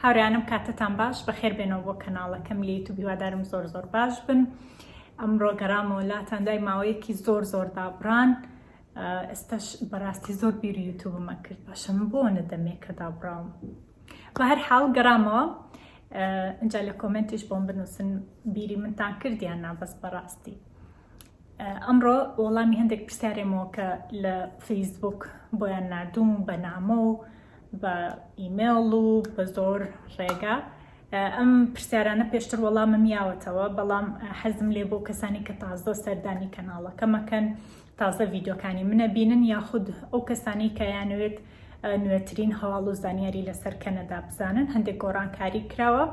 هاوڕێیانم کاتتان باش بەخێر بێنەوە بۆ کەناڵەکەم لە یوتیوب هیوادارم زۆر باش بن. ئەمڕۆ گەڕامەوە لاتان دوای ماوەیەکی زۆر دابڕان. ئێستاش بەڕاستی زۆر بیری یوتیوبمە کرد، باشم بۆ نەدەمێ کە دابڕاوم. بە هەر حاڵ گەڕامەوە، ئەجا لە کۆمنتیش بۆم بنووسن بیری منتان کردیان نا بەس بەڕاستی. ئەمڕۆ وەڵامی هەندێک پرسیارێمەوە کە لە فەیسبوک بۆیان نردوم بە نامە و بە ئیمێڵ و بە زۆر ڕێگا. ئەم پرسیارانە پێشتر وەڵامم یاوەتەوە، بەڵام حەزم لێ بۆ کەسانی کە تازە سەردانی کەناڵەکە مەکەن، تازە ڤیدیۆکانی منە بینن، یاخود ئەو کەسانی کە یانوێت نوێترین هەواڵ و زانیاری لەسەر کەنەدا بزانن. هەندێک گۆڕانکاری کراوە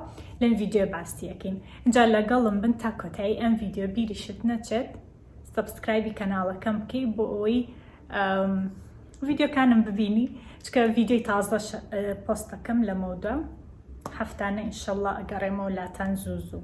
لەم ڤیدیۆ باسیەکەین. اینجا لەگەڵم بن تا کۆتایی ئەم ڤیدیۆ بیریشت نەچێت، سبسکرایبی کەناڵەکەم بکەی بۆ ئەوەی ڤیدیۆکانم ببینی، چکە ڤیدیۆی تازە پۆستەکەم لەمەوە هەفتانە ئینشەڵڵا ئەگەڕێمەوە لاتان زوو.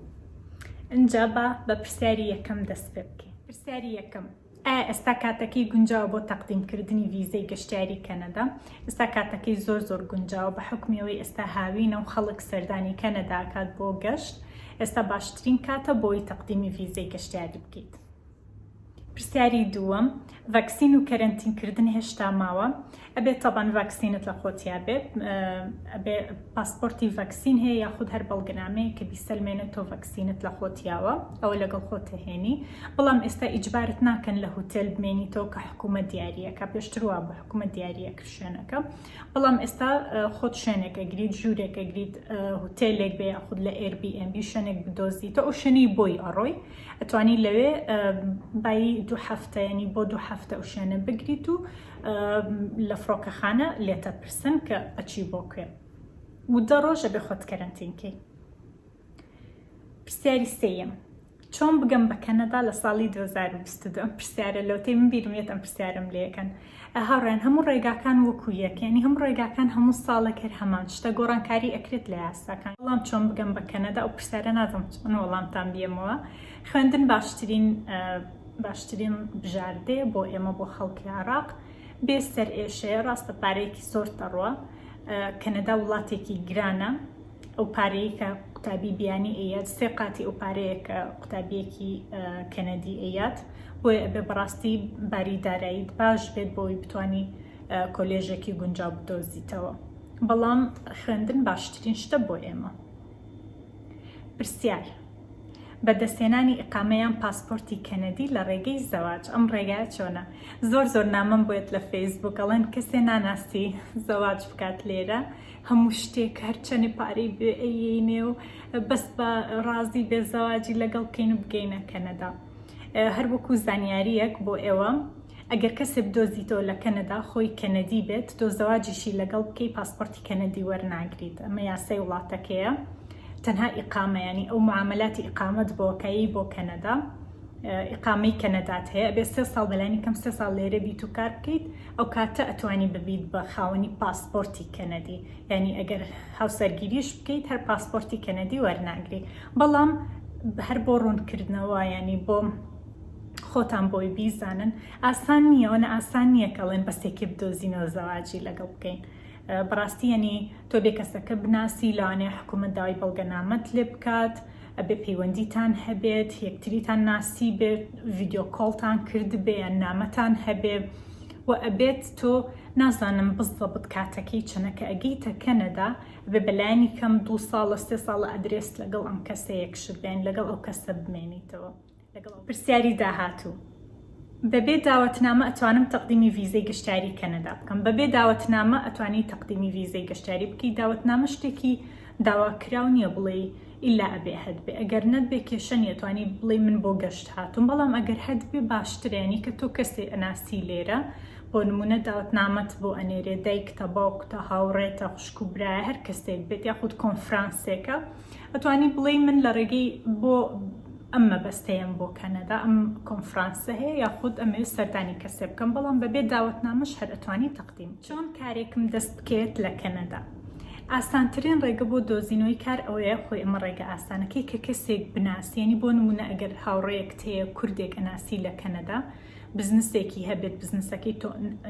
اینجا بە پرسیاری یەکەم دەست پێ بکەین. پرسیاری یەکەم: ئایا ئێستا کاتەکەی گونجاوە بۆ تەقدیمکردنی ڤیزەی گەشتیاری کەنەدا؟ ئێستا کاتەکەی زۆر گونجاوە بە حکمیەوەی ئێستا هاوینە و خەڵک سەردانی کەنەدا کات بۆ گەشت. ئێستا باشترین کاتە بۆی تەقدیمی ڤیزەی گەشتیاری بکەیت. پرسیاری دووەم: ڤاکسین و کەرەنتینکردن هێشتا ماوە؟ ئەبێت تەبەن ڤاکسینت لە خۆتیا بێت، ئەبێ پاسپۆرتی ڤاکسین هەیە یاخود هەر بەڵگەنامەیە کە بیسەلمێنێتەوە ڤاکسینت لە خۆتیاوە، ئەوە لەگەڵ خۆتە هێنی. بەڵام ئێستا ئیجبارت ناکەن لە هۆتێل بمێنیتەوە کە حکوومەت دیاریەکە، پێشتر وا بە حکوومەت دیاریە کرد شوێنەکە. بەڵام ئێستا خۆت شوێنێک ئەگریت، ژوورێک ئەگریت، هۆتێلێک بێ یاخود لە Airbnb شوێنێک بدۆزیتەوە، ئەو شوێنی بۆی ئەڕۆی ئەتوانی لەوێ بای 2 هەفتە ینی بۆ 2 هەفتە ئەو شوێنە بگریت و لە فڕۆکەخانە لێتە پرسن کە ئەچی بۆ کوێ و 10 ڕۆژە بێ خۆت کەرەنتینکەی. پرسیاری سێیەم: چۆن بگەم بە کەنەدا لە ساڵی 2022؟ ئەم پرسیارە لەوتەی من بیرمێت ئەم پرسیارم لێکەن. هاوڕێن هەموو ڕێگاکان وەکو یەک، یعنی هەموو ڕێگاکان هەموو ساڵێک هەر هەمان شتە، گۆڕانکاری ئەکرێت لە یاساکان. بەڵام چۆن بگەم بە کەنەدا ئەو پرسیارە نازم چۆن وەڵامتان بێمەوە. خوێندن باشترین بژاردێ بۆ ئێمە بۆ خەڵکی عێراق. بێ سەر ئێشەیە، ڕاستە پارەیەکی زۆر تەڕوە. کەنەدا وڵاتێکی گرانە، ئەو پارەیە کە قوتابی بیانی ئەیات 3 قاتی ئەو پارەیە کە قوتابیەکی کەنەدی ئەیات، بۆیە ئەبێ بەڕاستی باری داراییت باش بێت بۆی بتوانی کۆلێژێکی گونجاو بدۆزیتەوە. بەڵام خوێندن باشترین شتە بۆ ئێمە. پرسیار: بەدەستێنانی ئیقامەیان پاسپۆرتی کەنەدی لە ڕێگەی زەواج، ئەم ڕێگایە چۆنە؟ زۆر نامەم بۆیت لە فەیسبوک ئەڵێن کەسێ ناناسی زەواج بکات لێرە، هەموو شتێک هەرچەنی پارەی بێ ئەیێنێ و بەس بە ڕازی بێ زەواجی لەگەڵ بکەین و بگەینە کەنەدا. هەر وەکو زانیاریەک بۆ ئێوە، ئەگەر کەسێ بدۆزیتەوە لە کەنەدا خۆی کەنەدی بێت، تۆ زەواجیشی لەگەڵ بکەی پاسپۆرتی کەنەدی وەرناگریت. ئەمە یاسای وڵاتەکەیە. تەنها ئیقامە، ینی ئەو معاملاتی ئیقامەت بۆکایی بۆ کەنەدا، ئیقامەی کەنەدات هەیە، ئەبێ 3 ساڵ بەلانی کەم 3 ساڵ لێرە بیت و کار بکەیت، ئەو کاتە ئەتوانی ببیت بە خاوەنی پاسپۆرتی کەنەدی. ینی ئەگەر هاوسەرگیریش بکەیت هەر پاسپۆرتی کەنەدی وەرناگری. بەڵام هەر بۆ ڕوونکردنەوە، ینی بۆ خۆتان بۆی بیزانن، ئاسان نییەوەنە، ئاسان نییە کەڵێن بەسێکی بدۆزینەوە زەواجی لەگەڵ بکەین. بەڕاستی ینی تۆ بێ کەسەکە بناسی، لەوانەیە حکوومەت داوای بەڵگەنامەت لێ بکات، ئەبێ پەیوەندیتان هەبێت، یەکتریتان ناسی بێت، ڤیدیۆ کۆڵتان کرد بێ، یان نامەتان هەبێ و ئەبێت تۆ نازانم بزەبت کاتەکەی چنەکە ئەگەیتە کەنەدا، بێ بەلایانی کەم 2 ساڵە 3 ساڵە ئەدرێس لەگەڵ ئەم کەسەیەکشت بێن، لەگەڵ ئەو کەسە بمێنیتەوە. پرسیاری داهاتوو: بەبێ داوەتنامە ئەتوانم تەقدیمی ڤیزەی گەشتیاری کەنەدا بکەم؟ بەبێ داوەتنامە ئەتوانی تەقدیمی ڤیزەی گەشتیاری بکەی. داوەتنامە شتێکی داواکراو نییە بڵێ ئیلا ئەبێ هەد بێ. ئەگەر نەت بێ کێشە نیە، توانی بڵێ من بۆ گەشت هاتووم. بەڵام ئەگەر هەد بێ باشترێنی کە تۆ کەسێ ئەناسی لێرە، بۆ نمونە داوەتنامەت بۆ ئەنێرێ دایکتە، باوکتە، هاوڕێتە، خوشک و برایە، هەر کەسێک بێت، یاخود کۆنفرانسێکە، ئەتوانی بڵێ من لە ڕێگەی بۆ ئەم مەبەستەیەم بۆ کەنەدا، ئەم کۆنفرانسە هەیە، یاخود ئەمێ سەردانی کەسێ بکەم. بەڵام بەبێ داوەتنامەش هەر ئەتوانی تەقدیم. چۆن کارێکم دەست بکەوێت لە کەنەدا؟ ئاسانترین ڕێگە بۆ دۆزینەوەی کار ئەوەیە، خۆی ئەمە ڕێگە ئاسانەکەی کە کەسێک بناسی، ینی بۆ نمونە ئەگەر هاوڕێیەک هەیە کوردێک ئەناسی لە کەنەدا، بزنسێکی هەبێت بزنسەکەی تۆ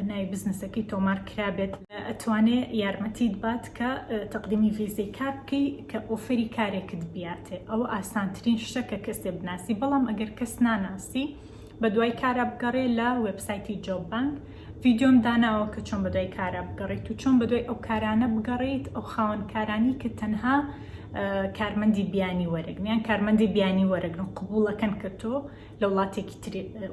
ناوی بزنسەکەی تۆمار کرابێت ئەتوانێت یارمەتیت بات کە تەقدیمی ڤیزەی کار بکەی کە ئۆفەری کارێکت بیاتێ ئەوە ئاسانترین شتە کە کەسێ بناسی بەڵام ئەگەر کەس ناناسی بە دوای کارە بگەڕێ لە وێبسایتی جۆب بانک ڤیدیۆم داناوە کە چۆن بەدوای کارە بگەڕێت و چۆن بەدوای ئەو کارانە بگەڕێیت ئەو خاوەنکارانی کە تەنها کارمەندی بیانی وەرەگرن کارمەندی بیانی وەرەگرن قبوڵەکەن کە تۆ لە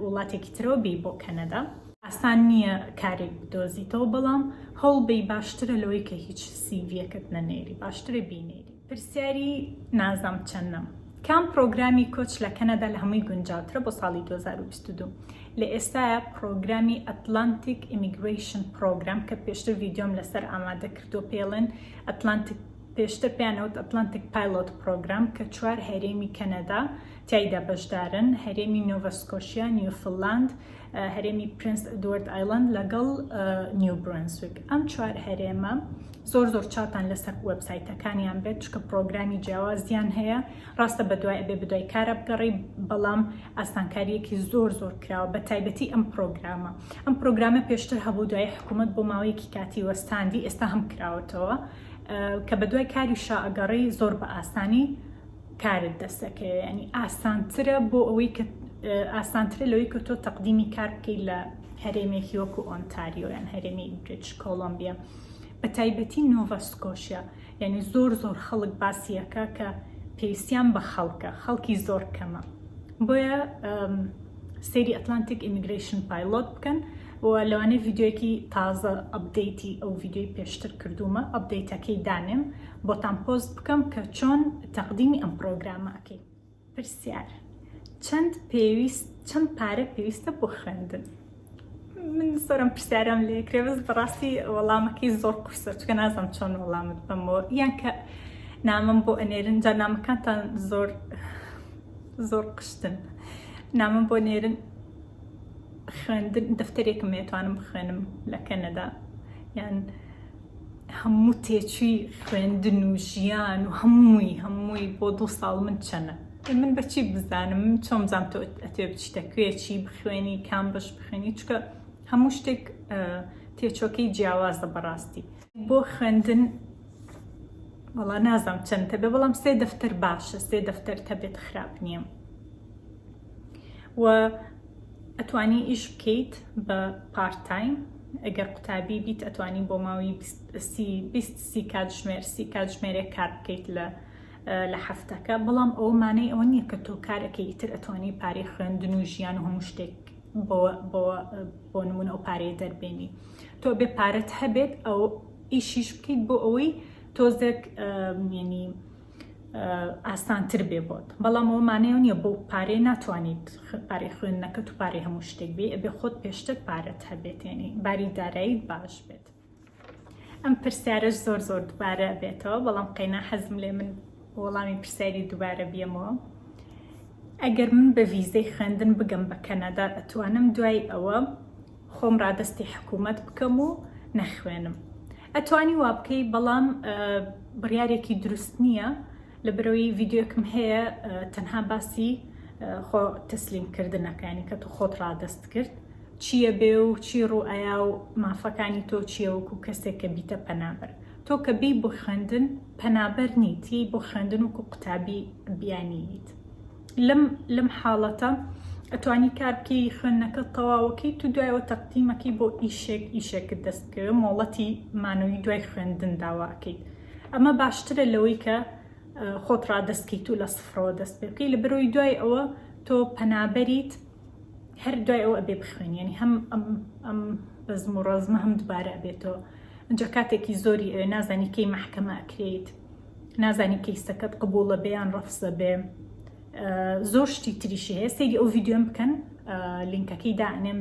وڵاتێکی ترەوە بی بۆ کەنەدا ئاسان نییە کارێک بدۆزیتەوە بەڵام هەوڵ بی باشترە لەوەی کە هیچ سیڤیەکەت نەنێری باشترە بینێری پرسیاری نازام چەندەم کام پرۆگرامی کۆچ لە کەنەدا لە هەمووی گونجاوترە بۆ ساڵی 2022 لە ئێستاە پرۆگرامی ئەتلانتیک ئیمیگریشن پرۆگرام کە پێشتر ڤیدیۆم لەسەر ئامادە کردو پێڵێن ئەتلانتیک پێشتر پێیانەوت ئەتلانتیک پایلۆت پرۆگرام کە 4 هەرێمی کەنەدا تایدا بەشدارن هەرێمی نۆڤا سکۆشیا نیوفنلاند هەرێمی پرنس ئەدوارد ئایلند لەگەڵ نیو برونسویک ئەم 4 هەرێمە زۆر چاتان لەسەر وەبسایتەکانیان بێت چکە پرۆگرامی جیاوازیان هەیە ڕاستە بەدوای ئەبێ بدوای کارە بگەڕی بەڵام ئاسانکاریەکی زۆر کراوە بە تایبەتی ئەم پرۆگرامە پێشتر هەبوو دوای حکوومەت بۆ ماوەیەکی کاتی وەستاندی ئێستا هەم کراوەتەوە کە بەدوای کاری شائەگەڕی زۆر بە ئاسانی کارت دەستەکەوێت ینی ئاسانترە بۆ ئەوەی کە ئاسانترە لەوەی کە تۆ تەقدیمی کار بکەیت لە هەرێمێکی وەکو ئۆنتاریۆ یان هەرێمی بریتیش کۆلۆمبیا بە تایبەتی نۆڤا سکۆشیا یعنی زۆر خەڵک باسیەکە کە پێویستیان بە خەڵکی زۆر کەمە بۆیە سەیری ئەتلانتیک ئیمیگریشن پایلۆت بکەن و لەوانەیە ڤیدیۆیەکی تازە ئەپدەیتی ئەو ڤیدیۆی پێشتر کردومە ئەپدەیتەکەی دانێم بۆتان پۆست بکەم کە چۆن تەقدیمی ئەم پرۆگرامەکەی پرسیار چەند پارە پێویستە بۆ خوێندن من زۆرم پرسیارم لێکرێ بەس بەڕاستی وەڵامەکەی زۆر قورسە چکە نازانم چۆن وەڵامت بەمەوە یان کە نامم بۆ ئەنێرن جا نامەکانتان زۆر قشتن نامم بۆ نێرن خوێندن دەفتەرێکم توانم بخوێنم لە کەنەدا یان هەموو تێچووی خوێندن و ژیان و هەمووی بۆ 2 ساڵ من چەنە من بەچی بزانم من چۆن بزانم تۆ ئەتوێ بچیتە کوێ چی بخوێنی کام بەش بخوێنی چکە هەموو شتێک تێچۆکەی جیاوازە بەڕاستی بۆ خوێندن وەڵا نازانم چەند هەبێ بەڵام 3 دەفتەر باشە 3 دەفتەر هەبێت خراپ نییە و ئەتوانی ئیش بکەیت بە پارت تایم ئەگەر قوتابی بیت ئەتوانی بۆ ماوەی 20 کاتژمێرێک کار بکەیت لە هەفتەکە بەڵام ئەوە مانای ئەوە نییە کە تۆ کارەکەی تر ئەتوانی پارەی خوێندن و ژیان و هەموو شتێک بۆ نمونە ئەو پارەیە دەربێنی تۆ بێ پارەت هەبێت ئەو ئیشیش بکەیت بۆ ئەوەی تۆزێک ینی ئاسانتر بێ بۆت بەڵام ئەوە مانەیە نییە بۆ پارەی ناتوانیت پارەی خوێندنەکەت و پارەی هەموو شتێک بێ ئەبێ خۆت پێشتر پارەت هەبێت ینی باری داراییت باش بێت ئەم پرسیارەش زۆر دووبارە بێتەوە بەڵام قەینا حەزم لێ من وەڵامی پرسیاری دووبارە بیەمەوە ئەگەر من بە ڤیزەی خوێندن بگەم بە کەنەدا ئەتوانم دوای ئەوە خۆم ڕادەستی حکوومەت بکەم و نەخوێنم ئەتوانی وا بکەی بەڵام بڕیارێکی دروست نییە لەبەرەوەی ڤیدیۆکم هەیە تەنها باسی خۆ تەسلیمکردنەکانی کە تۆ خۆت ڕادەست کرد چییە بێ و چی ڕوئەیە و مافەکانی تۆ چییە وەکو کەسێک کە بیتە پەنابەر تۆ کە بی بۆ خوێندن پەنابەر نیت هی بۆ خوێندن وەکو قوتابی بیانیت لەم حاڵەتە ئەتوانی کار بکەی خوێندنەکە تەواوەکەی تو دوایەوە تەقدیمەکەی بۆ ئیشێکت دەستکەوێ مۆڵەتی مانەوەی دوای خوێندن داواکەیت ئەمە باشترە لەوەی کە خۆت ڕادەستکەیت و لە سفرەوە دەست پێ بکەی لەبەرەوەی دوای ئەوە تۆ پەنابەریت هەر دوای ئەوە ئەبێ بخوێنی ینی هەم ئەم بەزم و ڕۆزمە هەم دووبارە ئەبێتەوە ئەنجا کاتێکی زۆری ئەوێ نازانی کەی مەحکەمە ئەکرێیت نازانی کەیسەکەت قبوڵە بێ یان ڕەفزە بێ زۆر شتی تریشی هەیە سێری ئەو ڤیدیۆم بکەن لینکەکەی دائنێم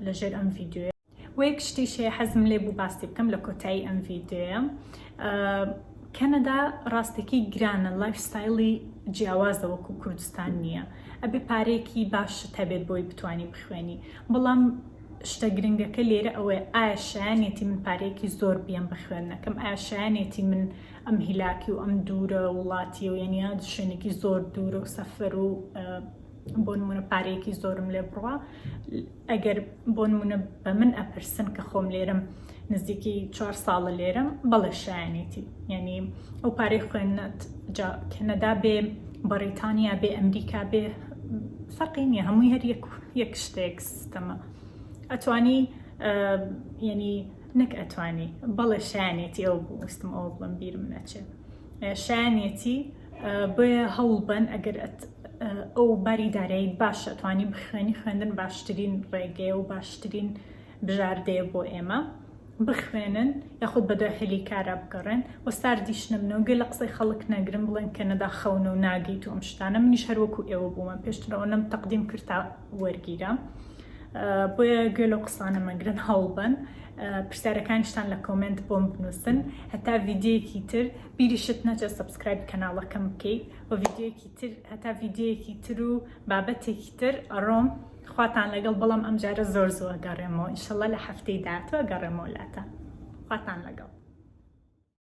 لەژێر ئەم ڤیدیۆیە وەیەک شتیش هەیە حەزم لێ بوو باسی بکەم لە کۆتایی ئەم ڤیدیۆیە کەنەدا ڕاستێکی گرانە لایفستایلی جیاوازە وەکو کوردستان نییە ئەبێ پارێکی باشت هەبێت بۆی بتوانی بخوێنی بەڵام شتە گرنگەکە لێرە ئەوەیە ئایا شایانێتی من پارێکی زۆر بیان بە خوێندنەکەم ئایا شایانێتی من ئەم هیلاکی و ئەم دوورە وڵاتی و یعنی شوێنێکی زۆر دوورە و سەفەر و بۆ نمونە پارەیەکی زۆرم لێ بڕوە ئەگەر بۆ نمونە بە من ئەپرسن کە خۆم لێرم نزیکی 4 ساڵە لێرم بەڵێ شایەنێتی یعنی ئەو پارەی خوێنەت کەنەدا بێ بەریتانیا بێ ئەمریکا بێ فەرقی نییە هەمووی هەر یەک شتێک سیستەمە ئەتوانی یعنی نەک ئەتوانی بەڵێ شایەنێتی ئەو بووستم ئەو بڵم بیرم نەچێت شایەنێتی بۆیە هەوڵ بن ئەگەر ئەو باریدارایی باشە توانی بخوێنی خوێندن باشترین ڕێگەیە و باشترین بژاردەیە بۆ ئێمە بخوێنن یاخود بەدە هەلی کارە بگەڕێن و ساردیش نبنەوە گوێ لە قسەی خەڵک نەگرن بڵێن کەنەدا خەونە و ناگەیت و ئەم شتانە منیش هەروەکو ئێوە بوومە پێشترەوە نەم تەقدیم کرد تا وەرگیرە بۆیە گوێ لە قسانە مەگرن هەڵبن پرسیارەکانیشتان لە کۆمنت بۆم بنووسن هەتا ڤیدیۆیەکی تر بیریشت نەچێت سەبسکرایب کەناڵەکەم بکەیت و ڤیدیۆیەکی تر هەتا ڤیدیۆیەکی تر و بابەتێکی تر ئەڕۆم خواتان لەگەڵ بەڵام ئەم جارە زۆر گەڕێمەوە ئینشەڵڵا لە هەفتەی داهاتوە گەڕێمەوە لاتە خواتان لەگەڵ